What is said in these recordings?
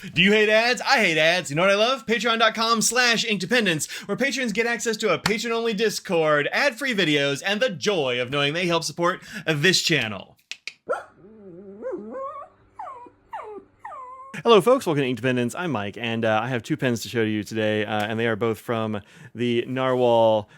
Do you hate ads? I hate ads. You know what I love? Patreon.com/inkdependence, where patrons get access to a patron-only Discord, ad-free videos, and the joy of knowing they help support this channel. Hello folks, welcome to Inkdependence. I'm Mike, and I have two pens to show you today, and they are both from the Narwhal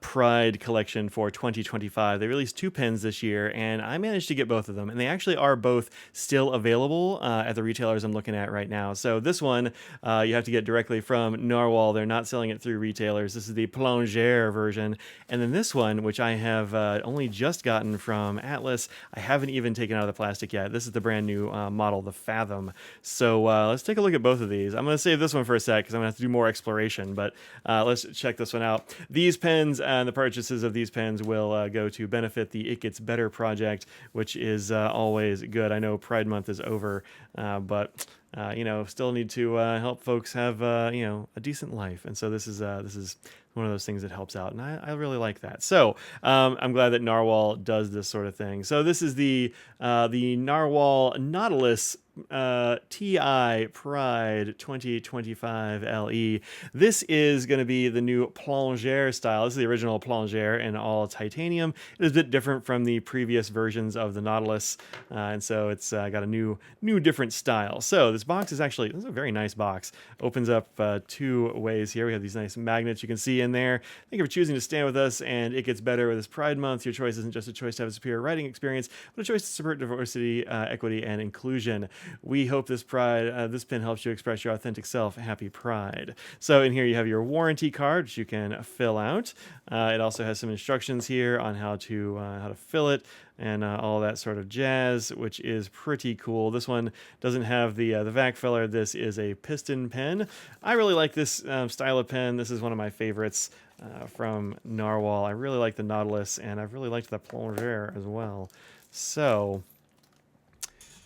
Pride collection for 2025. They released two pens this year, and I managed to get both of them, and they actually are both still available at the retailers I'm looking at right now. So this one you have to get directly from Narwhal. They're not selling it through retailers. This is the Plongère version, and then this one, which I have only just gotten from Atlas, I haven't even taken out of the plastic yet. This is the brand new model, the Fathom. So let's take a look at both of these. I'm going to save this one for a sec because I'm going to have to do more exploration, but let's check this one out. These pens and the purchases of these pens will go to benefit the It Gets Better project, which is always good. I know Pride Month is over, but you know, still need to help folks have you know, a decent life, and so this is one of those things that helps out, and I really like that. So I'm glad that Narwhal does this sort of thing. So this is the Narwhal Nautilus TI Pride 2025 LE. This is going to be the new Plongère style. This is the original Plongère in all titanium. It is a bit different from the previous versions of the Nautilus, and so it's got a new different style. So this box is a very nice box. Opens up two ways here. We have these nice magnets you can see in there. Thank you for choosing to stand with us, and It Gets Better with this Pride Month. Your choice isn't just a choice to have a superior writing experience, but a choice to support diversity, equity, and inclusion. We hope this this pin helps you express your authentic self. Happy Pride. So in here you have your warranty card, which you can fill out. It also has some instructions here on how to fill it and all that sort of jazz, which is pretty cool. This one doesn't have the vac filler. This is a piston pen. I really like this style of pen. This is one of my favorites from Narwhal. I really like the Nautilus, and I've really liked the Plongère as well. So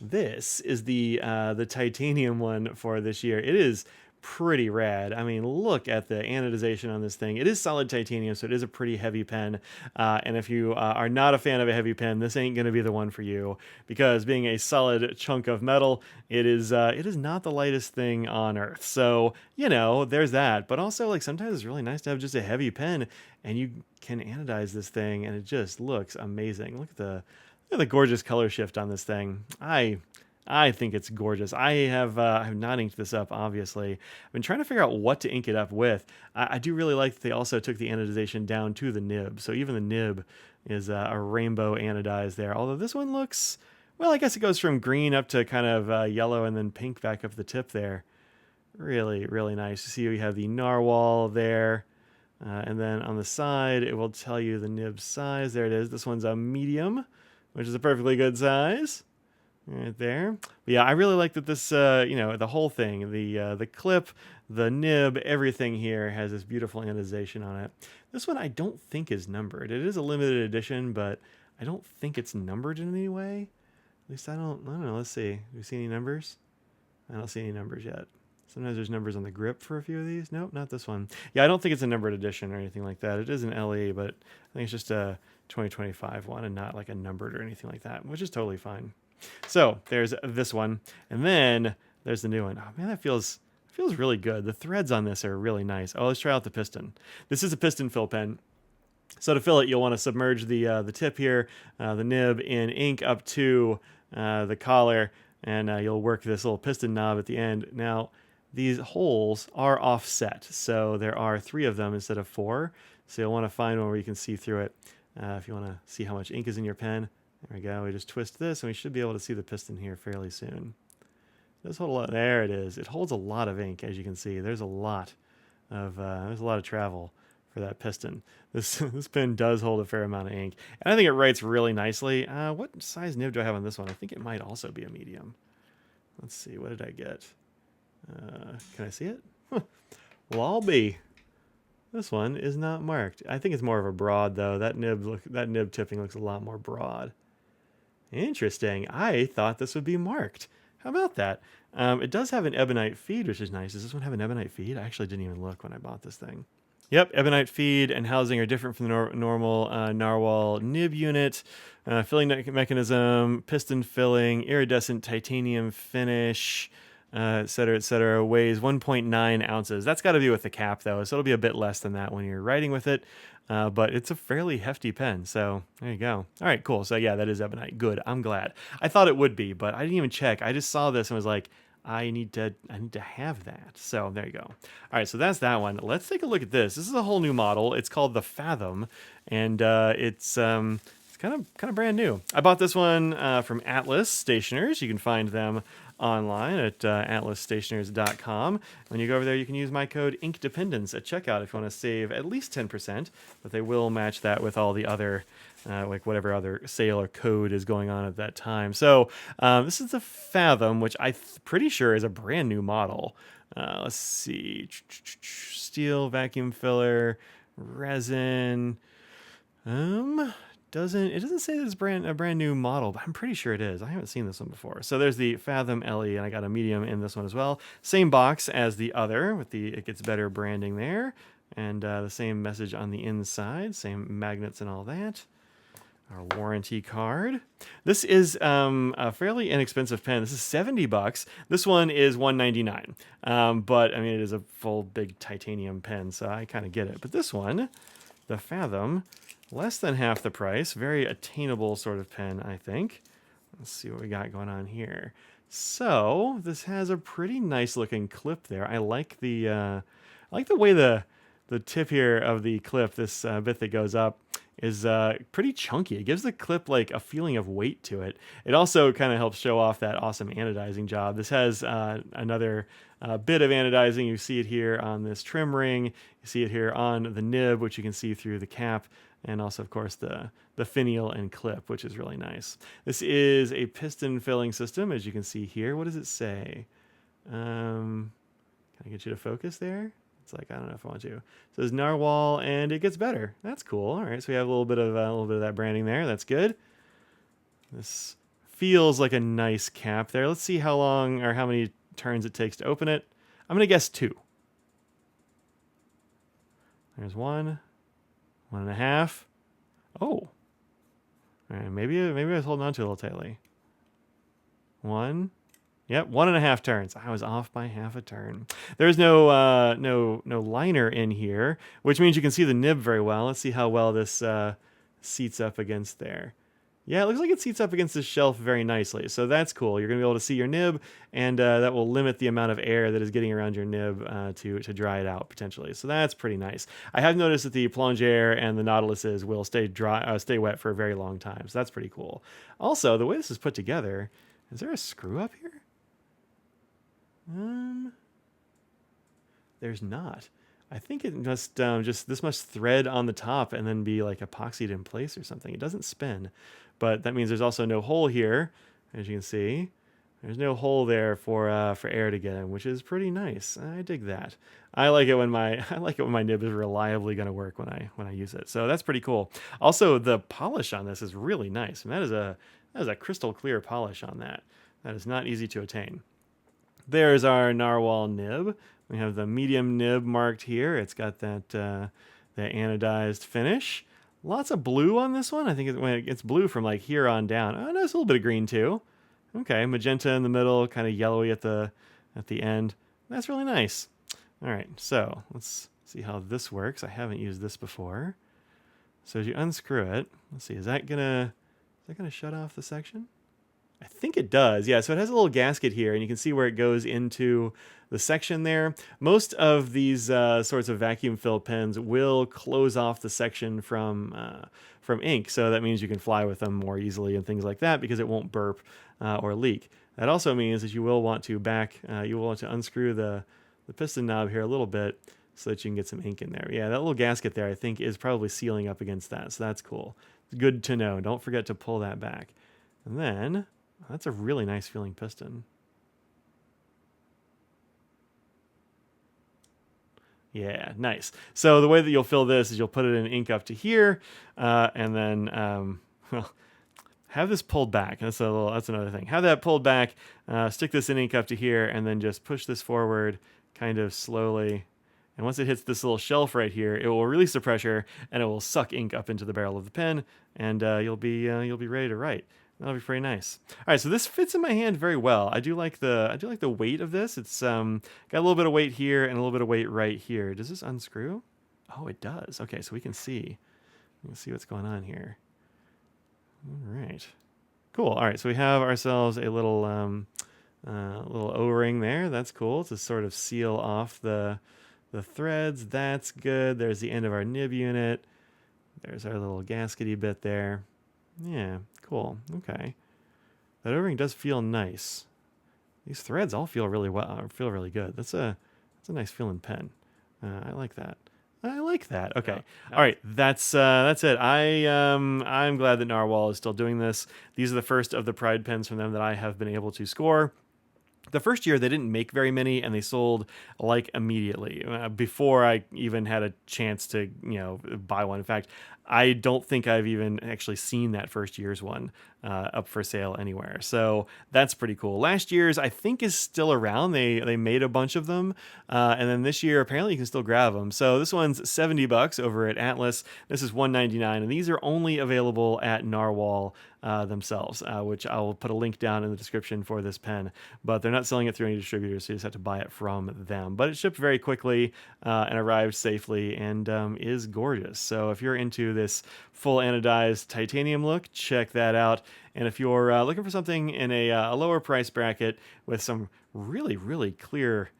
this is the titanium one for this year. It is pretty rad. I mean, look at the anodization on this thing. It is solid titanium, so it is a pretty heavy pen. And if you are not a fan of a heavy pen, this ain't going to be the one for you, because being a solid chunk of metal, it is not the lightest thing on earth. So, you know, there's that. But also, like, sometimes it's really nice to have just a heavy pen, and you can anodize this thing, and it just looks amazing. Look at the gorgeous color shift on this thing. I think it's gorgeous. I have not inked this up, obviously. I've been trying to figure out what to ink it up with. I do really like that they also took the anodization down to the nib. So even the nib is a rainbow anodized there. Although this one looks, well, I guess it goes from green up to kind of yellow and then pink back up the tip there. Really, really nice. You see we have the Narwhal there. And then on the side, it will tell you the nib size. There it is. This one's a medium, which is a perfectly good size. Right there. But yeah, I really like that this, you know, the whole thing, the clip, the nib, everything here has this beautiful anodization on it. This one I don't think is numbered. It is a limited edition, but I don't think it's numbered in any way. At least I don't know. Let's see. Do you see any numbers? I don't see any numbers yet. Sometimes there's numbers on the grip for a few of these. Nope, not this one. Yeah, I don't think it's a numbered edition or anything like that. It is an LE, but I think it's just a 2025 one and not like a numbered or anything like that, which is totally fine. So there's this one, and then there's the new one. Oh man, that feels really good. The threads on this are really nice. Oh, let's try out the piston. This is a piston fill pen. So to fill it, you'll want to submerge the tip here, the nib, in ink up to the collar, and you'll work this little piston knob at the end. Now, these holes are offset, so there are 3 of them instead of 4. So you'll want to find one where you can see through it if you want to see how much ink is in your pen. There we go. We just twist this, and we should be able to see the piston here fairly soon. It does hold a lot. There it is. It holds a lot of ink, as you can see. There's a lot of travel for that piston. This pen does hold a fair amount of ink, and I think it writes really nicely. What size nib do I have on this one? I think it might also be a medium. Let's see. What did I get? Can I see it? Well, I'll be. This one is not marked. I think it's more of a broad though. That nib tipping looks a lot more broad. Interesting. I thought this would be marked. How about that? It does have an ebonite feed, which is nice. Does this one have an ebonite feed? I actually didn't even look when I bought this thing. Yep, ebonite feed and housing are different from the normal Narwhal nib unit. Filling mechanism, piston filling, iridescent titanium finish. et cetera, et cetera. Weighs 1.9 ounces. That's got to be with the cap, though, so it'll be a bit less than that when you're writing with it. But it's a fairly hefty pen, so there you go. All right, cool. So yeah, that is ebonite. Good. I'm glad. I thought it would be, but I didn't even check. I just saw this and was like, I need to have that. So there you go. All right, so that's that one. Let's take a look at this. This is a whole new model. It's called the Fathom, and it's kind of brand new. I bought this one from Atlas Stationers. You can find them online at atlasstationers.com. When you go over there, you can use my code inkdependence at checkout if you want to save at least 10%, but they will match that with all the other like whatever other sale or code is going on at that time. So this is the Fathom, which I'm pretty sure is a brand new model. Let's see, steel vacuum filler, resin. It doesn't say that it's a brand new model, but I'm pretty sure it is. I haven't seen this one before. So there's the Fathom LE, and I got a medium in this one as well. Same box as the other, with the It Gets Better branding there, and the same message on the inside, same magnets and all that. Our warranty card. This is a fairly inexpensive pen. This is $70. This one is $199. But I mean, it is a full big titanium pen, so I kind of get it. But this one, the Fathom, less than half the price. Very attainable sort of pen, I think. Let's see what we got going on here. So this has a pretty nice looking clip there. I like the way the tip here of the clip, this bit that goes up, is pretty chunky. It gives the clip like a feeling of weight to it. It also kind of helps show off that awesome anodizing job. This has another bit of anodizing. You see it here on this trim ring. You see it here on the nib, which you can see through the cap, and also, of course, the finial and clip, which is really nice. This is a piston filling system, as you can see here. What does it say? Can I get you to focus there? It's like, I don't know if I want to. It says Narwhal, and it gets better. That's cool. All right, so we have a little bit of that branding there. That's good. This feels like a nice cap there. Let's see how long or how many turns it takes to open it. I'm gonna guess 2. There's 1, 1.5. Oh, all right. Maybe I was holding on to it a little tightly. 1. Yep, 1.5 turns. I was off by half a turn. There's no liner in here, which means you can see the nib very well. Let's see how well this seats up against there. Yeah, it looks like it seats up against the shelf very nicely, so that's cool. You're going to be able to see your nib, and that will limit the amount of air that is getting around your nib to dry it out, potentially. So that's pretty nice. I have noticed that the Plongere and the Nautiluses will stay wet for a very long time, so that's pretty cool. Also, the way this is put together, is there a screw up here? There's not. I think it must this must thread on the top and then be like epoxied in place or something. It doesn't spin, but that means there's also no hole here, as you can see. There's no hole there for air to get in, which is pretty nice. I dig that. I like it when my nib is reliably going to work when I use it. So that's pretty cool. Also, the polish on this is really nice, and that is a crystal clear polish on that. That is not easy to attain. There's our Narwhal nib. We have the medium nib marked here. It's got that anodized finish. Lots of blue on this one. I think it's blue from like here on down. Oh, there's a little bit of green too. Okay, magenta in the middle, kind of yellowy at the end. That's really nice. All right, so let's see how this works. I haven't used this before. So as you unscrew it, let's see, is that gonna shut off the section? I think it does. Yeah, so it has a little gasket here, and you can see where it goes into the section there. Most of these sorts of vacuum fill pens will close off the section from ink, so that means you can fly with them more easily and things like that because it won't burp or leak. That also means that you will want to unscrew the piston knob here a little bit so that you can get some ink in there. Yeah, that little gasket there I think is probably sealing up against that, so that's cool. It's good to know. Don't forget to pull that back. And then, that's a really nice feeling piston. Yeah, nice. So the way that you'll fill this is you'll put it in ink up to here, and then well, have this pulled back. That's another thing. Have that pulled back. Stick this in ink up to here, and then just push this forward, kind of slowly. And once it hits this little shelf right here, it will release the pressure, and it will suck ink up into the barrel of the pen, and you'll be ready to write. That'll be pretty nice. All right, so this fits in my hand very well. I do like the weight of this. It's got a little bit of weight here and a little bit of weight right here. Does this unscrew? Oh, it does. Okay, so we can see. We can see what's going on here. All right. Cool. All right, so we have ourselves a little O-ring there. That's cool to sort of seal off the threads. That's good. There's the end of our nib unit. There's our little gaskety bit there. Yeah, cool. Okay. That O-ring does feel nice. These threads all feel really well. Feel really good. That's a nice feeling pen. I like that. I like that. Okay. Yeah. All right. That's it. I'm glad that Narwhal is still doing this. These are the first of the Pride pens from them that I have been able to score. The first year they didn't make very many and they sold like immediately before I even had a chance to buy one. In fact, I don't think I've even actually seen that first year's one up for sale anywhere. So that's pretty cool. Last year's I think is still around. They made a bunch of them, and then this year apparently you can still grab them. So this one's $70 over at Atlas. This is $199, and these are only available at Narwhal themselves, which I'll put a link down in the description for this pen. But they're not selling it through any distributors, so you just have to buy it from them. But it shipped very quickly and arrived safely and is gorgeous. So if you're into this full anodized titanium look, check that out. And if you're looking for something in a lower price bracket with some really clear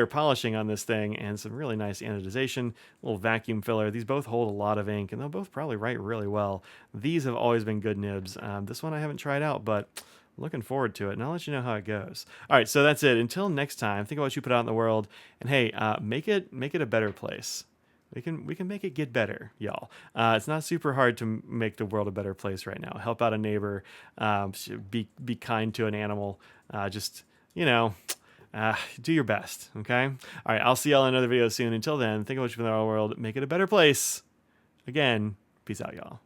polishing on this thing and some really nice anodization, little vacuum filler. These both hold a lot of ink and they'll both probably write really well. These have always been good nibs. This one I haven't tried out, but I'm looking forward to it, and I'll let you know how it goes. All right, so that's it. Until next time, think about what you put out in the world, and hey, make it a better place. We can make it get better, y'all. It's not super hard to make the world a better place right now. Help out a neighbor. Be kind to an animal. Just do your best, okay? All right, I'll see y'all in another video soon. Until then, think of what you put in the world. Make it a better place. Again, peace out, y'all.